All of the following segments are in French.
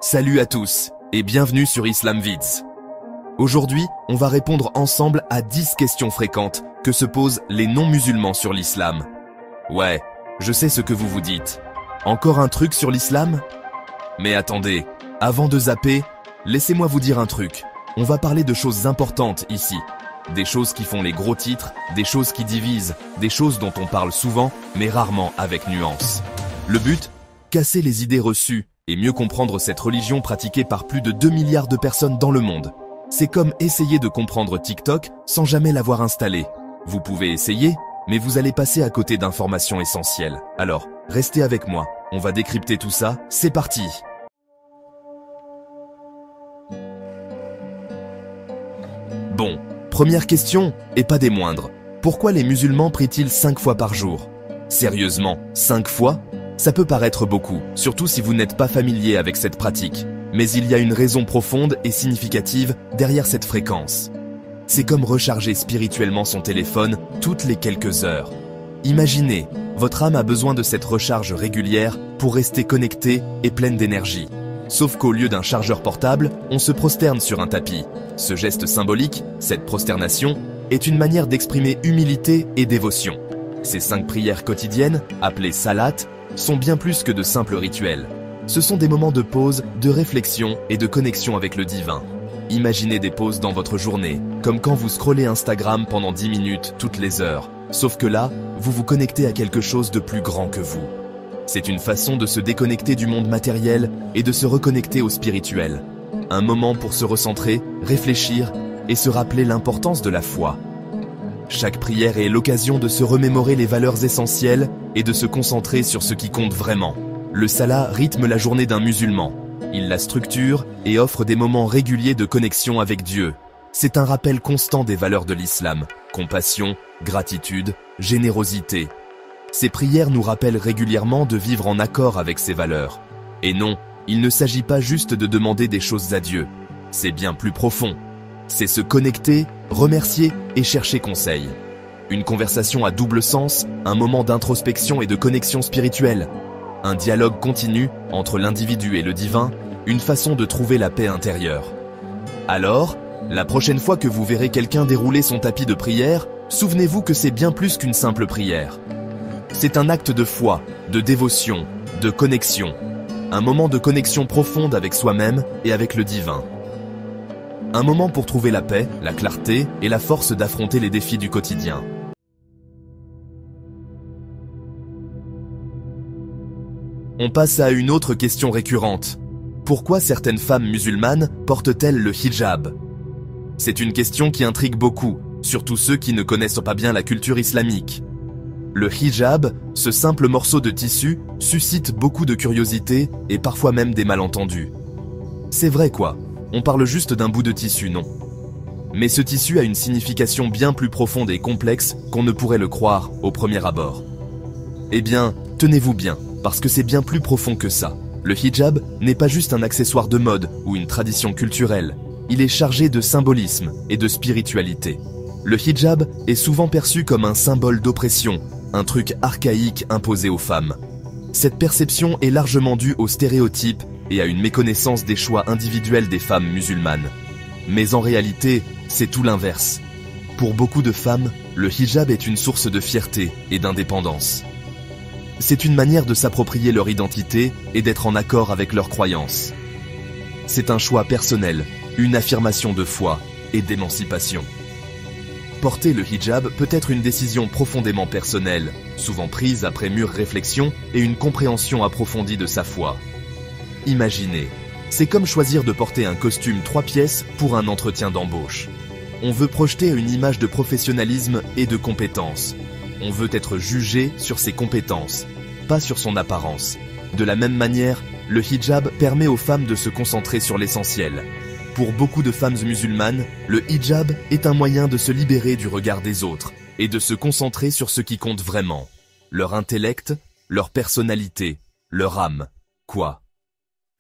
Salut à tous et bienvenue sur Islam Vids. Aujourd'hui, on va répondre ensemble à 10 questions fréquentes que se posent les non-musulmans sur l'islam. Ouais, je sais ce que vous vous dites. Encore un truc sur l'islam? Mais attendez, avant de zapper, laissez-moi vous dire un truc. On va parler de choses importantes ici. Des choses qui font les gros titres, des choses qui divisent, des choses dont on parle souvent, mais rarement avec nuance. Le but? Casser les idées reçues et mieux comprendre cette religion pratiquée par plus de 2 milliards de personnes dans le monde. C'est comme essayer de comprendre TikTok sans jamais l'avoir installé. Vous pouvez essayer, mais vous allez passer à côté d'informations essentielles. Alors, restez avec moi, on va décrypter tout ça, c'est parti! Bon, première question, et pas des moindres. Pourquoi les musulmans prient-ils 5 fois par jour? Sérieusement, 5 fois? Ça peut paraître beaucoup, surtout si vous n'êtes pas familier avec cette pratique. Mais il y a une raison profonde et significative derrière cette fréquence. C'est comme recharger spirituellement son téléphone toutes les quelques heures. Imaginez, votre âme a besoin de cette recharge régulière pour rester connectée et pleine d'énergie. Sauf qu'au lieu d'un chargeur portable, on se prosterne sur un tapis. Ce geste symbolique, cette prosternation, est une manière d'exprimer humilité et dévotion. Ces 5 prières quotidiennes, appelées salat, sont bien plus que de simples rituels. Ce sont des moments de pause, de réflexion et de connexion avec le divin. Imaginez des pauses dans votre journée, comme quand vous scrollez Instagram pendant 10 minutes toutes les heures. Sauf que là, vous vous connectez à quelque chose de plus grand que vous. C'est une façon de se déconnecter du monde matériel et de se reconnecter au spirituel. Un moment pour se recentrer, réfléchir et se rappeler l'importance de la foi. Chaque prière est l'occasion de se remémorer les valeurs essentielles et de se concentrer sur ce qui compte vraiment. Le salat rythme la journée d'un musulman. Il la structure et offre des moments réguliers de connexion avec Dieu. C'est un rappel constant des valeurs de l'islam, compassion, gratitude, générosité. Ces prières nous rappellent régulièrement de vivre en accord avec ces valeurs. Et non, il ne s'agit pas juste de demander des choses à Dieu. C'est bien plus profond. C'est se connecter, remercier et chercher conseil. Une conversation à double sens, un moment d'introspection et de connexion spirituelle. Un dialogue continu entre l'individu et le divin, une façon de trouver la paix intérieure. Alors, la prochaine fois que vous verrez quelqu'un dérouler son tapis de prière, souvenez-vous que c'est bien plus qu'une simple prière. C'est un acte de foi, de dévotion, de connexion. Un moment de connexion profonde avec soi-même et avec le divin. Un moment pour trouver la paix, la clarté et la force d'affronter les défis du quotidien. On passe à une autre question récurrente. Pourquoi certaines femmes musulmanes portent-elles le hijab? C'est une question qui intrigue beaucoup, surtout ceux qui ne connaissent pas bien la culture islamique. Le hijab, ce simple morceau de tissu, suscite beaucoup de curiosité et parfois même des malentendus. C'est vrai quoi, on parle juste d'un bout de tissu, non? Mais ce tissu a une signification bien plus profonde et complexe qu'on ne pourrait le croire au premier abord. Eh bien, tenez-vous bien, parce que c'est bien plus profond que ça. Le hijab n'est pas juste un accessoire de mode ou une tradition culturelle. Il est chargé de symbolisme et de spiritualité. Le hijab est souvent perçu comme un symbole d'oppression, un truc archaïque imposé aux femmes. Cette perception est largement due aux stéréotypes et à une méconnaissance des choix individuels des femmes musulmanes. Mais en réalité, c'est tout l'inverse. Pour beaucoup de femmes, le hijab est une source de fierté et d'indépendance. C'est une manière de s'approprier leur identité et d'être en accord avec leurs croyances. C'est un choix personnel, une affirmation de foi et d'émancipation. Porter le hijab peut être une décision profondément personnelle, souvent prise après mûre réflexion et une compréhension approfondie de sa foi. Imaginez, c'est comme choisir de porter un costume 3 pièces pour un entretien d'embauche. On veut projeter une image de professionnalisme et de compétence. On veut être jugé sur ses compétences, pas sur son apparence. De la même manière, le hijab permet aux femmes de se concentrer sur l'essentiel. Pour beaucoup de femmes musulmanes, le hijab est un moyen de se libérer du regard des autres et de se concentrer sur ce qui compte vraiment. Leur intellect, leur personnalité, leur âme. Quoi?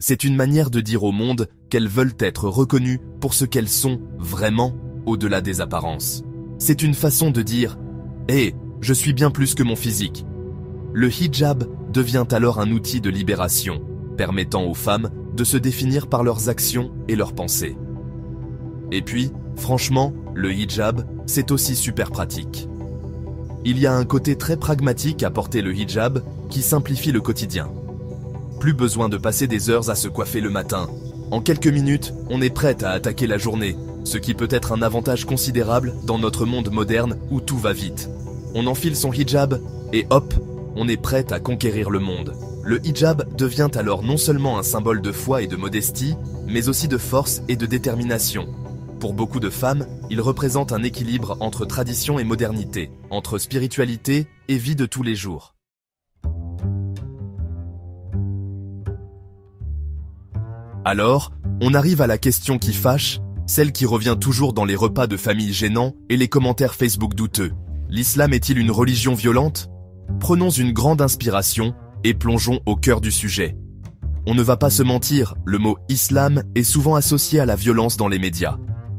C'est une manière de dire au monde qu'elles veulent être reconnues pour ce qu'elles sont vraiment, au-delà des apparences. C'est une façon de dire « Hé, je suis bien plus que mon physique ». Le hijab devient alors un outil de libération, permettant aux femmes de se définir par leurs actions et leurs pensées. Et puis, franchement, le hijab, c'est aussi super pratique. Il y a un côté très pragmatique à porter le hijab qui simplifie le quotidien. Plus besoin de passer des heures à se coiffer le matin. En quelques minutes, on est prête à attaquer la journée, ce qui peut être un avantage considérable dans notre monde moderne où tout va vite. On enfile son hijab et hop, on est prête à conquérir le monde. Le hijab devient alors non seulement un symbole de foi et de modestie, mais aussi de force et de détermination. Pour beaucoup de femmes, il représente un équilibre entre tradition et modernité, entre spiritualité et vie de tous les jours. Alors, on arrive à la question qui fâche, celle qui revient toujours dans les repas de famille gênants et les commentaires Facebook douteux. L'islam est-il une religion violente? Prenons une grande inspiration et plongeons au cœur du sujet. On ne va pas se mentir, le mot « islam » est souvent associé à la violence dans les médias.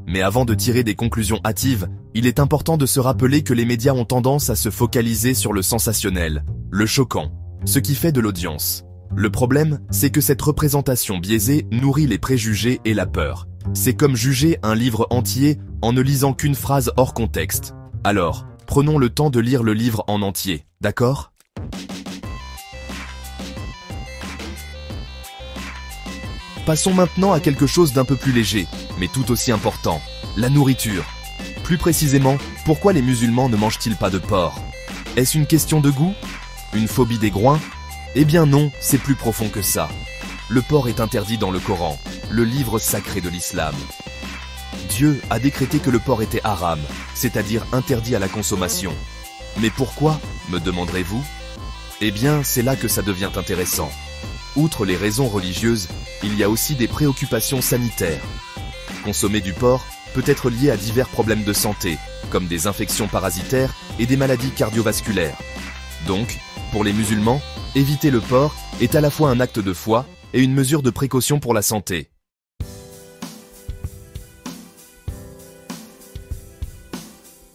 Mais avant de tirer des conclusions hâtives, il est important de se rappeler que les médias ont tendance à se focaliser sur le sensationnel, le choquant, ce qui fait de l'audience. Le problème, c'est que cette représentation biaisée nourrit les préjugés et la peur. C'est comme juger un livre entier en ne lisant qu'une phrase hors contexte. Alors, prenons le temps de lire le livre en entier, d'accord ? Passons maintenant à quelque chose d'un peu plus léger, mais tout aussi important, la nourriture. Plus précisément, pourquoi les musulmans ne mangent-ils pas de porc? Est-ce une question de goût? Une phobie des groins? Eh bien non, c'est plus profond que ça. Le porc est interdit dans le Coran, le livre sacré de l'islam. Dieu a décrété que le porc était haram, c'est-à-dire interdit à la consommation. Mais pourquoi, me demanderez-vous? Eh bien, c'est là que ça devient intéressant. Outre les raisons religieuses, il y a aussi des préoccupations sanitaires. Consommer du porc peut être lié à divers problèmes de santé, comme des infections parasitaires et des maladies cardiovasculaires. Donc, pour les musulmans, éviter le porc est à la fois un acte de foi et une mesure de précaution pour la santé.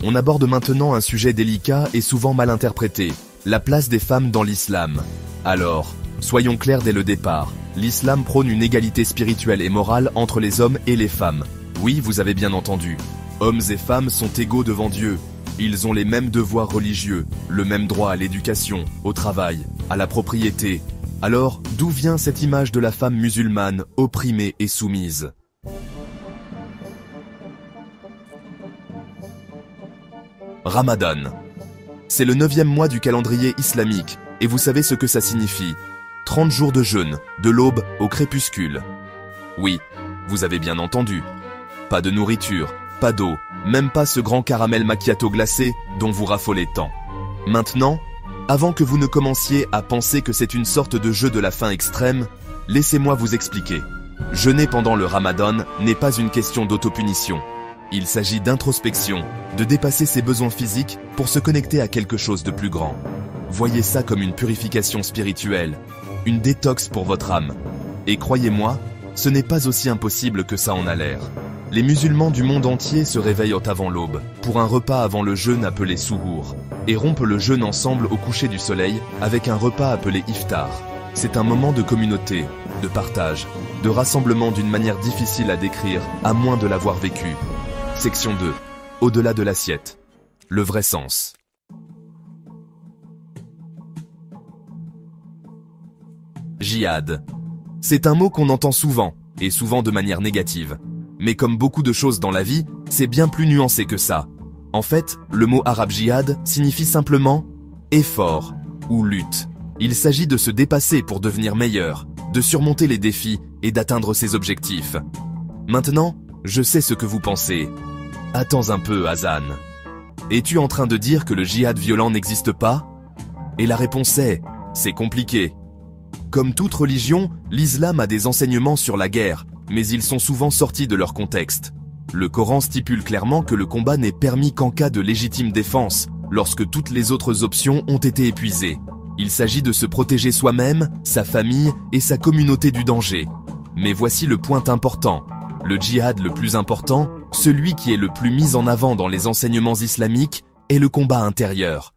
On aborde maintenant un sujet délicat et souvent mal interprété, la place des femmes dans l'islam. Alors, soyons clairs dès le départ, l'islam prône une égalité spirituelle et morale entre les hommes et les femmes. Oui, vous avez bien entendu, hommes et femmes sont égaux devant Dieu. Ils ont les mêmes devoirs religieux, le même droit à l'éducation, au travail, à la propriété. Alors, d'où vient cette image de la femme musulmane, opprimée et soumise? Ramadan. C'est le 9e mois du calendrier islamique, et vous savez ce que ça signifie. 30 jours de jeûne, de l'aube au crépuscule. Oui, vous avez bien entendu. Pas de nourriture, pas d'eau, même pas ce grand caramel macchiato glacé dont vous raffolez tant. Maintenant, avant que vous ne commenciez à penser que c'est une sorte de jeu de la faim extrême, laissez-moi vous expliquer. Jeûner pendant le Ramadan n'est pas une question d'autopunition. Il s'agit d'introspection, de dépasser ses besoins physiques pour se connecter à quelque chose de plus grand. Voyez ça comme une purification spirituelle, une détox pour votre âme. Et croyez-moi, ce n'est pas aussi impossible que ça en a l'air. Les musulmans du monde entier se réveillent avant l'aube, pour un repas avant le jeûne appelé souhour, et rompent le jeûne ensemble au coucher du soleil avec un repas appelé iftar. C'est un moment de communauté, de partage, de rassemblement d'une manière difficile à décrire, à moins de l'avoir vécu. Section 2. Au-delà de l'assiette. Le vrai sens. Djihad. C'est un mot qu'on entend souvent, et souvent de manière négative. Mais comme beaucoup de choses dans la vie, c'est bien plus nuancé que ça. En fait, le mot arabe djihad signifie simplement « effort » ou « lutte ». Il s'agit de se dépasser pour devenir meilleur, de surmonter les défis et d'atteindre ses objectifs. Maintenant, je sais ce que vous pensez. Attends un peu, Hassan. Es-tu en train de dire que le djihad violent n'existe pas? Et la réponse est, c'est compliqué. Comme toute religion, l'islam a des enseignements sur la guerre, mais ils sont souvent sortis de leur contexte. Le Coran stipule clairement que le combat n'est permis qu'en cas de légitime défense, lorsque toutes les autres options ont été épuisées. Il s'agit de se protéger soi-même, sa famille et sa communauté du danger. Mais voici le point important. Le djihad le plus important, celui qui est le plus mis en avant dans les enseignements islamiques, est le combat intérieur.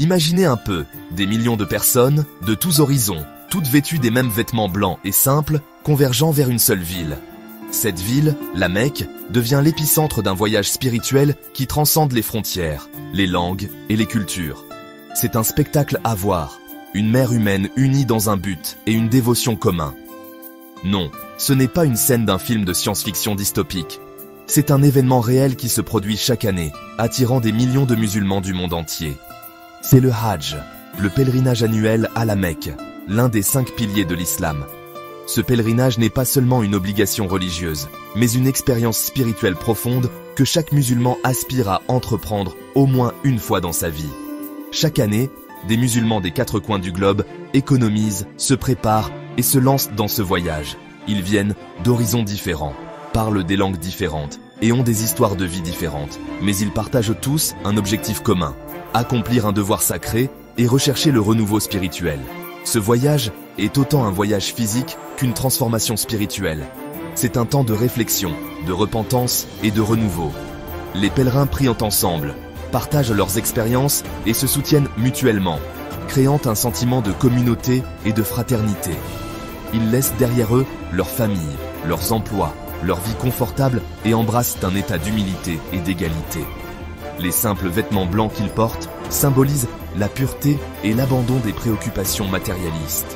Imaginez un peu, des millions de personnes, de tous horizons, toutes vêtues des mêmes vêtements blancs et simples, convergeant vers une seule ville. Cette ville, la Mecque, devient l'épicentre d'un voyage spirituel qui transcende les frontières, les langues et les cultures. C'est un spectacle à voir, une mer humaine unie dans un but et une dévotion commun. Non, ce n'est pas une scène d'un film de science-fiction dystopique. C'est un événement réel qui se produit chaque année, attirant des millions de musulmans du monde entier. C'est le Hajj, le pèlerinage annuel à la Mecque, l'un des 5 piliers de l'islam. Ce pèlerinage n'est pas seulement une obligation religieuse, mais une expérience spirituelle profonde que chaque musulman aspire à entreprendre au moins une fois dans sa vie. Chaque année, des musulmans des 4 coins du globe économisent, se préparent et se lancent dans ce voyage. Ils viennent d'horizons différents, parlent des langues différentes et ont des histoires de vie différentes, mais ils partagent tous un objectif commun, accomplir un devoir sacré et rechercher le renouveau spirituel. Ce voyage est autant un voyage physique qu'une transformation spirituelle. C'est un temps de réflexion, de repentance et de renouveau. Les pèlerins prient ensemble, partagent leurs expériences et se soutiennent mutuellement, créant un sentiment de communauté et de fraternité. Ils laissent derrière eux leur famille, leurs emplois, leur vie confortable et embrassent un état d'humilité et d'égalité. Les simples vêtements blancs qu'ils portent symbolisent la pureté et l'abandon des préoccupations matérialistes.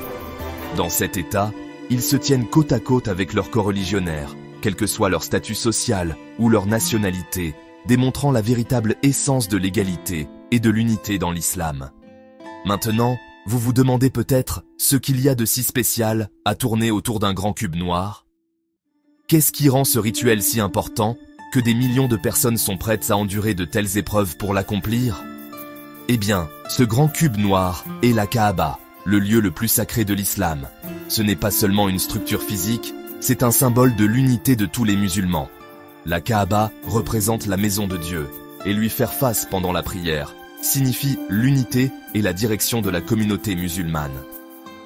Dans cet état, ils se tiennent côte à côte avec leurs coreligionnaires, quel que soit leur statut social ou leur nationalité, démontrant la véritable essence de l'égalité et de l'unité dans l'islam. Maintenant, vous vous demandez peut-être ce qu'il y a de si spécial à tourner autour d'un grand cube noir. Qu'est-ce qui rend ce rituel si important que des millions de personnes sont prêtes à endurer de telles épreuves pour l'accomplir? Eh bien, ce grand cube noir est la Kaaba, le lieu le plus sacré de l'islam. Ce n'est pas seulement une structure physique, c'est un symbole de l'unité de tous les musulmans. La Kaaba représente la maison de Dieu, et lui faire face pendant la prière signifie l'unité et la direction de la communauté musulmane.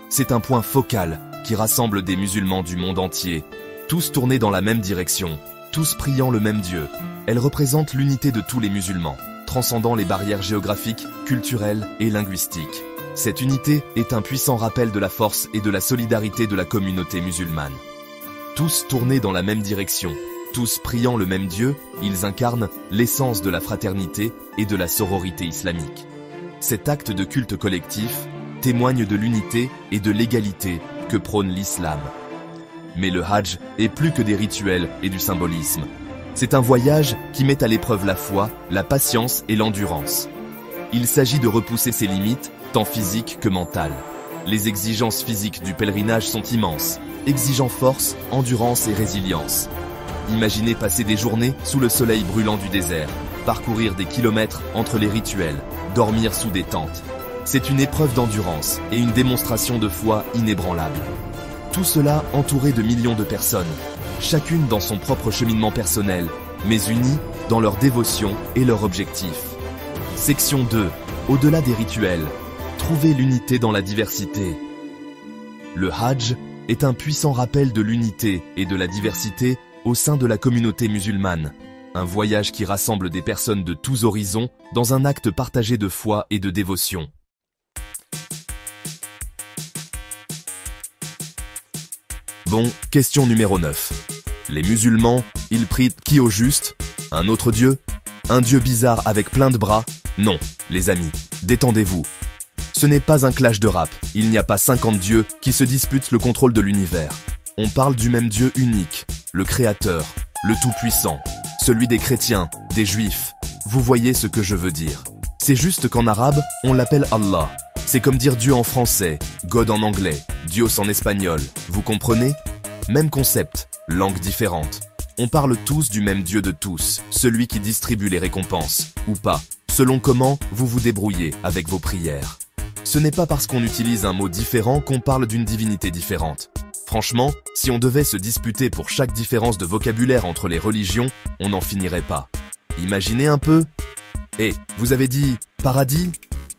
C'est un point focal qui rassemble des musulmans du monde entier, tous tournés dans la même direction, tous priant le même Dieu. Elle représente l'unité de tous les musulmans, transcendant les barrières géographiques, culturelles et linguistiques. Cette unité est un puissant rappel de la force et de la solidarité de la communauté musulmane. Tous tournés dans la même direction, tous priant le même Dieu, ils incarnent l'essence de la fraternité et de la sororité islamique. Cet acte de culte collectif témoigne de l'unité et de l'égalité que prône l'islam. Mais le Hajj est plus que des rituels et du symbolisme. C'est un voyage qui met à l'épreuve la foi, la patience et l'endurance. Il s'agit de repousser ses limites, tant physiques que mentales. Les exigences physiques du pèlerinage sont immenses, exigeant force, endurance et résilience. Imaginez passer des journées sous le soleil brûlant du désert, parcourir des kilomètres entre les rituels, dormir sous des tentes. C'est une épreuve d'endurance et une démonstration de foi inébranlable. Tout cela entouré de millions de personnes, chacune dans son propre cheminement personnel, mais unies dans leur dévotion et leur objectif. Section 2. Au-delà des rituels, trouvez l'unité dans la diversité. Le Hajj est un puissant rappel de l'unité et de la diversité au sein de la communauté musulmane. Un voyage qui rassemble des personnes de tous horizons dans un acte partagé de foi et de dévotion. Bon, question numéro 9. Les musulmans, ils prient qui au juste? Un autre dieu? Un dieu bizarre avec plein de bras? Non, les amis, détendez-vous. Ce n'est pas un clash de rap, il n'y a pas 50 dieux qui se disputent le contrôle de l'univers. On parle du même Dieu unique, le Créateur, le Tout-Puissant, celui des chrétiens, des juifs. Vous voyez ce que je veux dire. C'est juste qu'en arabe, on l'appelle Allah. C'est comme dire Dieu en français, God en anglais, Dios en espagnol. Vous comprenez? Même concept, langue différente. On parle tous du même Dieu de tous, celui qui distribue les récompenses, ou pas, selon comment vous vous débrouillez avec vos prières. Ce n'est pas parce qu'on utilise un mot différent qu'on parle d'une divinité différente. Franchement, si on devait se disputer pour chaque différence de vocabulaire entre les religions, on n'en finirait pas. Imaginez un peu. Vous avez dit paradis?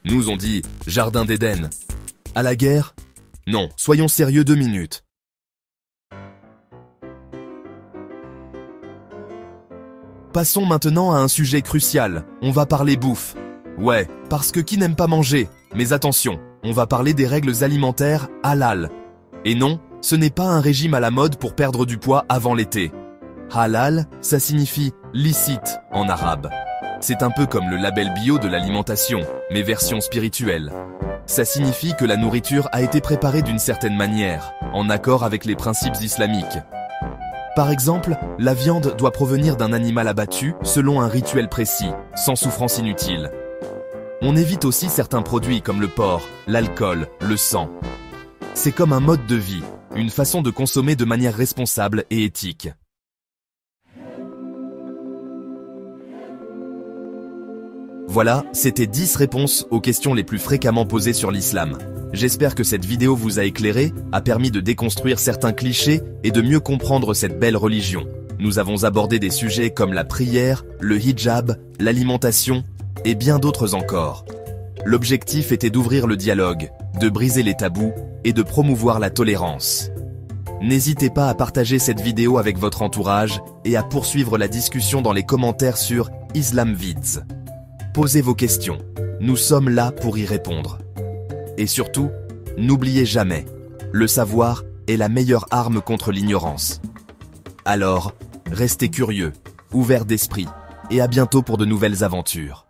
Nous on dit jardin d'Éden. À la guerre? Non, soyons sérieux 2 minutes. Passons maintenant à un sujet crucial. On va parler bouffe. Ouais, parce que qui n'aime pas manger? Mais attention, on va parler des règles alimentaires halal. Et non, ce n'est pas un régime à la mode pour perdre du poids avant l'été. Halal, ça signifie licite en arabe. C'est un peu comme le label bio de l'alimentation, mais version spirituelle. Ça signifie que la nourriture a été préparée d'une certaine manière, en accord avec les principes islamiques. Par exemple, la viande doit provenir d'un animal abattu selon un rituel précis, sans souffrance inutile. On évite aussi certains produits comme le porc, l'alcool, le sang. C'est comme un mode de vie, une façon de consommer de manière responsable et éthique. Voilà, c'était 10 réponses aux questions les plus fréquemment posées sur l'islam. J'espère que cette vidéo vous a éclairé, a permis de déconstruire certains clichés et de mieux comprendre cette belle religion. Nous avons abordé des sujets comme la prière, le hijab, l'alimentation et bien d'autres encore. L'objectif était d'ouvrir le dialogue, de briser les tabous et de promouvoir la tolérance. N'hésitez pas à partager cette vidéo avec votre entourage et à poursuivre la discussion dans les commentaires sur IslamVids. Posez vos questions, nous sommes là pour y répondre. Et surtout, n'oubliez jamais, le savoir est la meilleure arme contre l'ignorance. Alors, restez curieux, ouverts d'esprit, et à bientôt pour de nouvelles aventures.